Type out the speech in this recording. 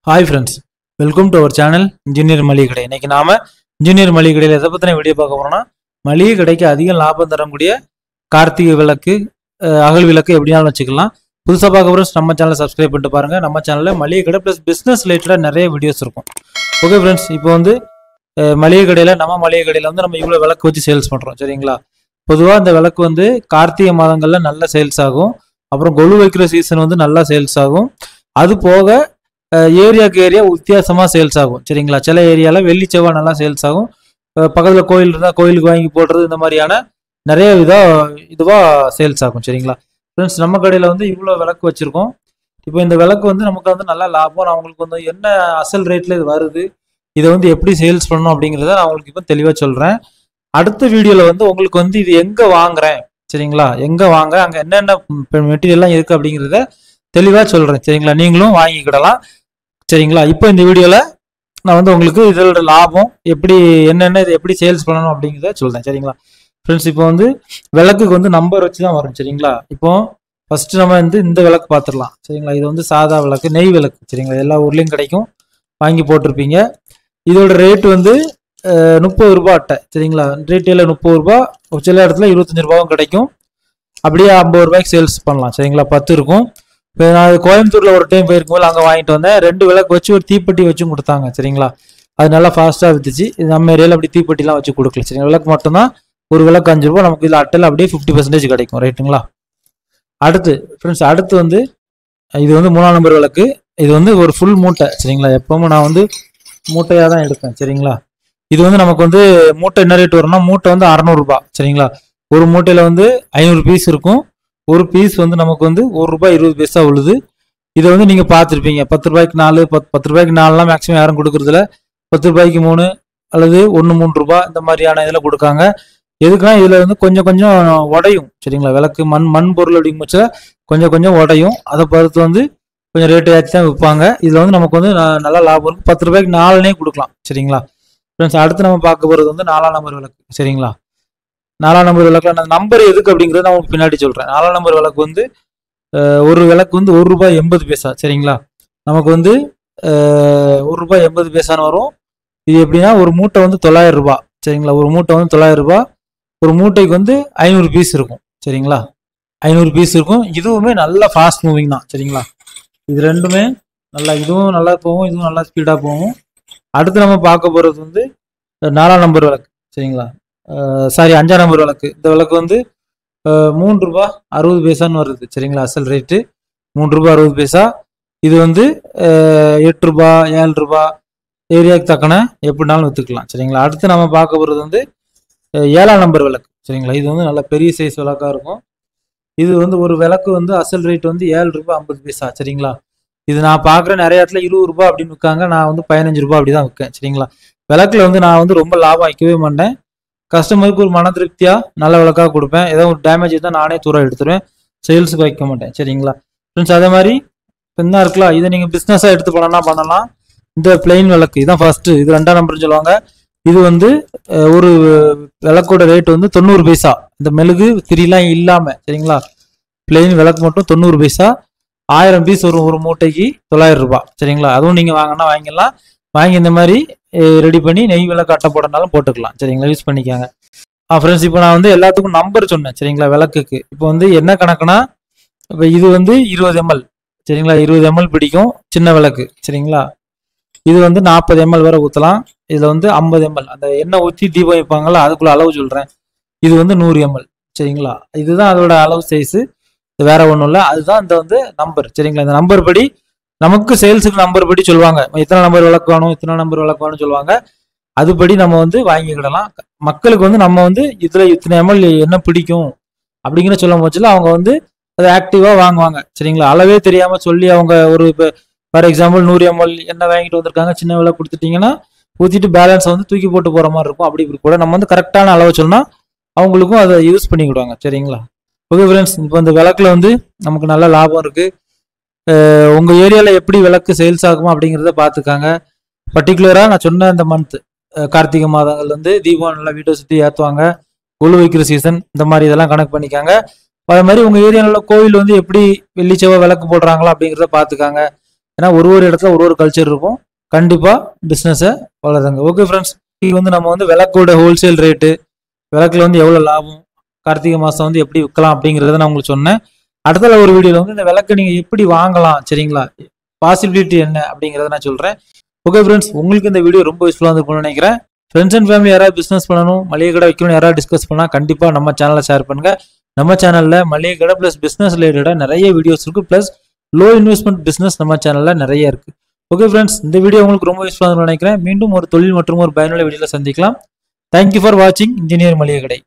Hi friends, welcome to our channel Engineer மளிகை கடை. இன்னைக்கு நாம இன்ஜினியர் மளிகை கடையில் எதை பத்தின வீடியோ பார்க்க போறோம்னா மளிகை கடைக்கு அதிக லாபம் தரக்கூடிய கார்த்திகை விளக்கு அகல் விளக்கு எப்படினாலும் வச்சுக்கலாம். புதுசாக பார்க்க போறோம் நம்ம சேனலை சப்ஸ்கிரைப் பண்ணிட்டு பாருங்க. நம்ம சேனல்ல மளிகை கடை ப்ளஸ் பிஸ்னஸ் ரிலேட்டடாக நிறைய வீடியோஸ் இருக்கும். ஓகே ஃப்ரெண்ட்ஸ், இப்போ வந்து மளிகை கடையில் நம்ம இவ்வளோ விளக்கு வச்சு சேல்ஸ் பண்ணுறோம் சரிங்களா. பொதுவாக இந்த விளக்கு வந்து கார்த்திகை மாதங்களில் நல்ல சேல்ஸ் ஆகும். அப்புறம் கொலு வைக்கிற சீசன் வந்து நல்லா சேல்ஸ் ஆகும். அது போக ஏரியாவுக்கு ஏரியா வித்தியாசமாக சேல்ஸ் ஆகும் சரிங்களா. சில ஏரியாவில் வெள்ளி செவ்வாய் நல்லா சேல்ஸ் ஆகும். பக்கத்தில் கோயில் இருந்தால் கோயிலுக்கு வாங்கி போடுறது இந்த மாதிரியான நிறைய இதுவாக சேல்ஸ் ஆகும் சரிங்களா. ஃப்ரெண்ட்ஸ், நம்ம கடையில் வந்து இவ்வளோ விளக்கு வச்சுருக்கோம். இப்போ இந்த விளக்கு வந்து நமக்கு வந்து நல்லா லாபம். நான் உங்களுக்கு வந்து என்ன அசல் ரேட்டில் இது வருது, இதை வந்து எப்படி சேல்ஸ் பண்ணணும் அப்படிங்கிறத நான் உங்களுக்கு இப்போ தெளிவாக சொல்கிறேன். அடுத்த வீடியோவில் வந்து உங்களுக்கு வந்து இது எங்கே வாங்குறேன் சரிங்களா, எங்கே வாங்க, அங்கே என்னென்ன மெட்டீரியல்லாம் இருக்குது அப்படிங்கிறத தெளிவாக சொல்கிறேன் சரிங்களா. நீங்களும் வாங்கிக்கிடலாம் சரிங்களா. இப்போ இந்த வீடியோவில் நான் வந்து உங்களுக்கு இதோட லாபம் எப்படி என்னென்ன இதை எப்படி சேல்ஸ் பண்ணணும் அப்படிங்கிறத சொல்கிறேன் சரிங்களா. ஃப்ரெண்ட்ஸ், இப்போ வந்து விளக்குக்கு வந்து நம்பர் வச்சு தான் வரும் சரிங்களா. இப்போ ஃபஸ்ட்டு நம்ம வந்து இந்த விளக்கு பார்த்துடலாம் சரிங்களா. இது வந்து சாதா விளக்கு, நெய் விளக்கு சரிங்களா. எல்லா ஊர்லேயும் கிடைக்கும், வாங்கி போட்டிருப்பீங்க. இதோட ரேட் வந்து 30 ரூபா அட்டை சரிங்களா. ரீட்டெயிலில் 30 ரூபா, சில இடத்துல 25 ரூபாவும் கிடைக்கும். அப்படியே 50 ரூபாய்க்கு சேல்ஸ் பண்ணலாம் சரிங்களா. 10 இருக்கும். இப்போ நான் கோயம்புத்தூரில் ஒரு டைம் போயிருக்கும்போது அங்கே வாங்கிட்டு வந்தேன். 2 விளக்கு வச்சு ஒரு தீப்பெட்டி வச்சும் கொடுத்தாங்க சரிங்களா. அது நல்லா ஃபாஸ்ட்டாக வித்துச்சு. நம்ம ஏரியாவில் அப்படி தீப்பெட்டிலாம் வச்சு கொடுக்கல சரிங்களா. விளக்கு மட்டும்தான், ஒரு விளக்கு 5 ரூபா. நமக்கு இதில் அட்டையில் அப்படியே 50% கிடைக்கும் ரைட்டுங்களா. அடுத்து ஃப்ரெண்ட்ஸ், அடுத்து வந்து இது வந்து 3ஆம் நம்பர் விளக்கு. இது வந்து ஒரு ஃபுல் மூட்டை சரிங்களா. எப்பவும் நான் வந்து மூட்டையாக தான் எடுப்பேன் சரிங்களா. இது வந்து நமக்கு வந்து மூட்டை என்ன ரேட் வரும்னா, மூட்டை வந்து 600 ரூபா சரிங்களா. ஒரு மூட்டையில் வந்து 500 பீஸ் இருக்கும். ஒரு பீஸ் வந்து நமக்கு வந்து ₹1.20 உள்ளது. இதை வந்து நீங்கள் பார்த்துருப்பீங்க. 10 ரூபாய்க்கு 4, 10 ரூபாய்க்கு 4லாம் மேக்ஸிமம் யாரும் கொடுக்குறதில்ல. 10 ரூபாய்க்கு 3 அல்லது 1 3 ரூபா இந்த மாதிரியான இதில் கொடுக்காங்க. எதுக்குன்னா இதில் வந்து கொஞ்சம் கொஞ்சம் உடையும் சரிங்களா. விளக்கு மண் பொருள் அப்படிங்கிற பட்சத்தில் கொஞ்சம் கொஞ்சம் உடையும். அதை பொறுத்து வந்து கொஞ்சம் ரேட்டு ஏற்றி தான் விற்பாங்க. இதில் வந்து நமக்கு வந்து நல்லா லாபம் இருக்கும். 10 ரூபாய்க்கு 4 கொடுக்கலாம் சரிங்களா. ஃப்ரெண்ட்ஸ், அடுத்து நம்ம பார்க்க போகிறது வந்து 4ஆம் நம்பர் விளக்கு சரிங்களா. 4ஆம் நம்பர் விளக்குல நான் நம்பர் எதுக்கு அப்படிங்கிறத நான் உங்களுக்கு பின்னாடி சொல்கிறேன். 4ஆம் நம்பர் விளக்கு வந்து ஒரு விளக்கு வந்து ₹1.80 சரிங்களா. நமக்கு வந்து ₹1.80 வரும். இது எப்படின்னா, ஒரு மூட்டை வந்து 900 ரூபா சரிங்களா. ஒரு மூட்டை வந்து 900 ரூபா. ஒரு மூட்டைக்கு வந்து 500 பீஸ் இருக்கும் சரிங்களா. 500 பீஸ் இருக்கும். இதுவுமே நல்லா ஃபாஸ்ட் மூவிங் தான் சரிங்களா. இது ரெண்டுமே நல்லா, இதுவும் நல்லா போகும், இதுவும் நல்லா ஸ்பீடாக போகும். அடுத்து நம்ம பார்க்க போகிறது வந்து 4ஆம் நம்பர் விளக்கு சரிங்களா. 5ஆம் நம்பர் விளக்கு. இந்த விளக்கு வந்து ₹3.60 வருது சரிங்களா. அசல் ரேட்டு ₹3.60. இது வந்து 8 ரூபா 7 ரூபா ஏரியாவுக்கு தக்கன எப்படினாலும் விற்றுக்கலாம் சரிங்களா. அடுத்து நம்ம பார்க்க போகிறது வந்து 7ஆம் நம்பர் விளக்கு சரிங்களா. இது வந்து நல்ல பெரிய சைஸ் விளக்காக இருக்கும். இது வந்து ஒரு விளக்கு வந்து அசல் ரேட் வந்து ₹7.50 சரிங்களா. இது நான் பார்க்குற நிறைய இடத்துல 20 ரூபா அப்படின்னு விற்காங்க. நான் வந்து 15 ரூபா அப்படி தான் விற்கேன் சரிங்களா. விளக்குல வந்து நான் வந்து ரொம்ப லாபம் வைக்கவே மாட்டேன். கஸ்டமருக்கு ஒரு மன திருப்தியாக நல்ல விளக்காக கொடுப்பேன். ஏதோ ஒரு டேமேஜ் இருந்தால் நானே தூரம் எடுத்துருவேன். சேல்ஸுக்கு வைக்க மாட்டேன் சரிங்களா. ஃப்ரெண்ட்ஸ், அதே மாதிரி என்ன இருக்கலாம், இதை நீங்கள் பிஸ்னஸாக எடுத்து பண்ணலாம். இந்த பிளெயின் விளக்கு இதுதான் ஃபர்ஸ்ட்டு. இது 2ஆம் நம்பர்னு சொல்லுவாங்க. இது வந்து ஒரு விளக்கோட ரேட் வந்து 90 பைசா. இந்த மெழுகு திரிலாம் இல்லாமல் சரிங்களா. பிளெயின் விளக்கு மட்டும் 90 பைசா. 1000 பீஸ் வரும். ஒரு மூட்டைக்கு 900 ரூபா சரிங்களா. அதுவும் நீங்கள் வாங்கினா வாங்கிடலாம். வாங்கி இந்த மாதிரி ரெடி பண்ணி நெய் விளக்கு அட்டை போடனாலும் போட்டுக்கலாம் சரிங்களா. யூஸ் பண்ணிக்காங்க. ஃப்ரெண்ட்ஸ், இப்போ நான் வந்து எல்லாத்துக்கும் நம்பர் சொன்னேன் சரிங்களா விளக்குக்கு. இப்போ வந்து என்ன கணக்குனா, இப்போ இது வந்து 20 ml சரிங்களா. 20 ml பிடிக்கும் சின்ன விளக்கு சரிங்களா. இது வந்து 40 ml வரை ஊற்றலாம். இதில் வந்து 50 ml அந்த எண்ணெய் ஊற்றி தீபம் வைப்பாங்களா, அதுக்குள்ள அளவு சொல்கிறேன். இது வந்து 100 ml சரிங்களா. இதுதான் அதோட அளவு சைஸு, வேற ஒன்றும் இல்லை. அதுதான் இந்த வந்து நம்பர் சரிங்களா. இந்த நம்பர் படி நமக்கு சேல்ஸுக்கு நம்பர் படி சொல்லுவாங்க. இத்தனை நம்பர் விளக்கு வேணும், இத்தனை நம்பர் விளக்கு வேணும்னு சொல்லுவாங்க. அதுபடி நம்ம வந்து வாங்கிக்கிடலாம். மக்களுக்கு வந்து நம்ம வந்து இதில் இத்தனை ml என்ன பிடிக்கும் அப்படிங்கிற சொல்லும் போச்சுல அவங்க வந்து அதை ஆக்டிவாக வாங்குவாங்க சரிங்களா. அளவே தெரியாமல் சொல்லி அவங்க ஒரு இப்போ ஃபார் எக்ஸாம்பிள் 100 ml எண்ணெய் வாங்கிட்டு வந்திருக்காங்க, சின்ன விலை கொடுத்துட்டிங்கன்னா ஊற்றிட்டு பேலன்ஸை வந்து தூக்கி போட்டு போகிற மாதிரி இருக்கும். அப்படி கூட நம்ம வந்து கரெக்டான அளவு சொன்னால் அவங்களுக்கும் அதை யூஸ் பண்ணிக்கிடுவாங்க சரிங்களா. ஓகே ஃப்ரெண்ட்ஸ், இப்போ இந்த விளக்குல வந்து நமக்கு நல்ல லாபம் இருக்குது. உங்கள் ஏரியாவில் எப்படி விளக்கு சேல்ஸ் ஆகுமா அப்படிங்கிறத பார்த்துக்காங்க. பர்டிகுலராக நான் சொன்ன இந்த மந்த் கார்த்திகை மாதங்கள் வந்து தீபம் நல்லா வீட்டை சுற்றி ஏற்றுவாங்க. கொலு வைக்கிற சீசன் இந்த மாதிரி இதெல்லாம் கணக்கு பண்ணிக்காங்க. அதே மாதிரி உங்கள் ஏரியாவில் கோவில் வந்து எப்படி வெள்ளி செவ்வாய் விளக்கு போடுறாங்களா அப்படிங்கிறத பார்த்துக்காங்க. ஏன்னா ஒரு இடத்துல ஒரு கல்ச்சர் இருக்கும். கண்டிப்பாக பிஸ்னஸை வளருங்க. ஓகே ஃப்ரெண்ட்ஸ், இது வந்து நம்ம வந்து விளக்கோட ஹோல்சேல் ரேட்டு, விளக்குல வந்து எவ்வளோ லாபம், கார்த்திகை மாதம் வந்து எப்படி விற்கலாம் அப்படிங்கிறத நான் உங்களுக்கு சொன்னேன். அடுத்த ஒரு வீடியோவில் வந்து இந்த விளக்கை நீங்கள் எப்படி வாங்கலாம், சரிங்களா, பாசிபிலிட்டி என்ன அப்படிங்கிறத நான் சொல்கிறேன். ஓகே ஃப்ரெண்ட்ஸ், உங்களுக்கு இந்த வீடியோ ரொம்ப யூஸ்ஃபுல்லாக இருக்கும்னு நினைக்கிறேன். ஃப்ரெண்ட்ஸ் அண்ட் ஃபேமிலி யாராவது பிஸ்னஸ் பண்ணணும், மளிகை கடை வைக்கணும், யாராவது டிஸ்கஸ் பண்ணால் கண்டிப்பாக நம்ம சேனலை ஷேர் பண்ணுங்கள். நம்ம சேனலில் மளிகை கடை ப்ளஸ் பிஸ்னஸ் ரிலேட்டடாக நிறைய வீடியோஸ் இருக்குது. ப்ளஸ் லோ இன்வெஸ்ட்மெண்ட் பிஸ்னஸ் நம்ம சேனலில் நிறைய இருக்குது. ஓகே ஃப்ரெண்ட்ஸ், இந்த வீடியோ உங்களுக்கு ரொம்ப யூஸ்ஃபுல்லாக இருக்கும்னு நினைக்கிறேன். மீண்டும் ஒரு தொழில் மற்றும் ஒரு பயனுள்ள வீடியோவில் சந்திக்கலாம். தேங்க்யூ ஃபார் வாட்சிங் இன்ஜினியர் மளிகை கடை.